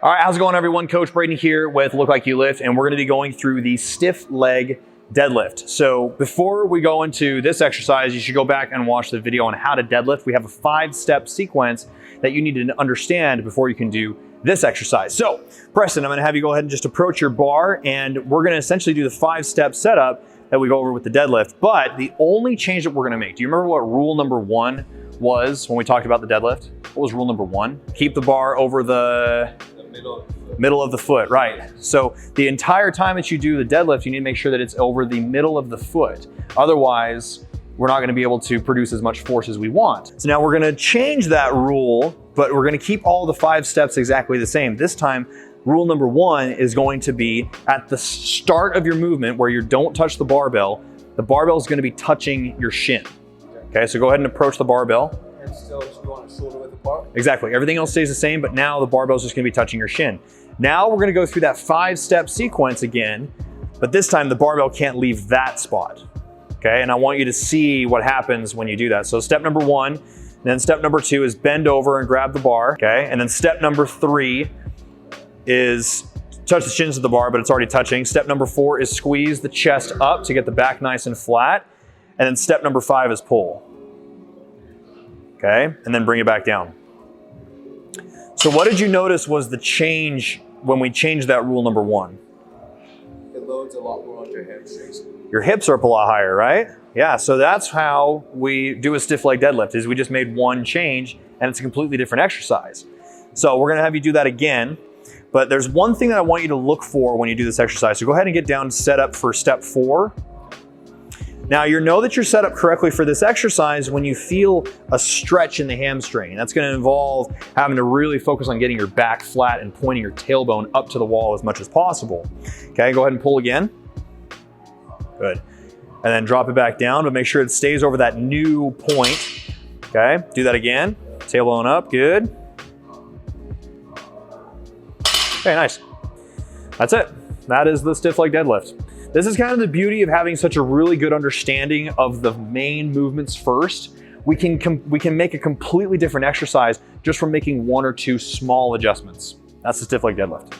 All right, how's it going, everyone? Coach Braden here with Look Like You Lift, and we're gonna be going through the stiff leg deadlift. So before we go into this exercise, you should go back and watch the video on how to deadlift. We have a 5-step sequence that you need to understand before you can do this exercise. So Preston, I'm gonna have you go ahead and just approach your bar, and we're gonna essentially do the 5-step setup that we go over with the deadlift. But the only change that we're gonna make, do you remember what rule number 1 was when we talked about the deadlift? What was rule number 1? Keep the bar over the middle of the foot, right? So the entire time that you do the deadlift, you need to make sure that it's over the middle of the foot. Otherwise, we're not gonna be able to produce as much force as we want. So now we're gonna change that rule, but we're gonna keep all the 5 steps exactly the same. This time, rule number 1 is going to be at the start of your movement where you don't touch the barbell is gonna be touching your shin. Okay, so go ahead and approach the barbell. And still just go on a shoulder width apart? Exactly, everything else stays the same, but now the barbell is just gonna be touching your shin. Now we're gonna go through that 5-step sequence again, but this time the barbell can't leave that spot. Okay, and I want you to see what happens when you do that. So step number 1, then step number 2 is bend over and grab the bar, okay? And then step number 3 is touch the shins of the bar, but it's already touching. Step number 4 is squeeze the chest up to get the back nice and flat. And then step number 5 is pull. Okay, and then bring it back down. So what did you notice was the change when we changed that rule number 1? It loads a lot more on your hamstrings. Your hips are up a lot higher, right? Yeah, so that's how we do a stiff leg deadlift, is we just made one change and it's a completely different exercise. So we're gonna have you do that again, but there's one thing that I want you to look for when you do this exercise. So go ahead and get down set up for step 4. Now you know that you're set up correctly for this exercise when you feel a stretch in the hamstring. That's gonna involve having to really focus on getting your back flat and pointing your tailbone up to the wall as much as possible. Okay, go ahead and pull again. Good. And then drop it back down, but make sure it stays over that new point. Okay, do that again. Tailbone up, good. Okay, nice. That's it. That is the stiff leg deadlift. This is kind of the beauty of having such a really good understanding of the main movements first. We can make a completely different exercise just from making 1 or 2 small adjustments. That's the stiff leg deadlift.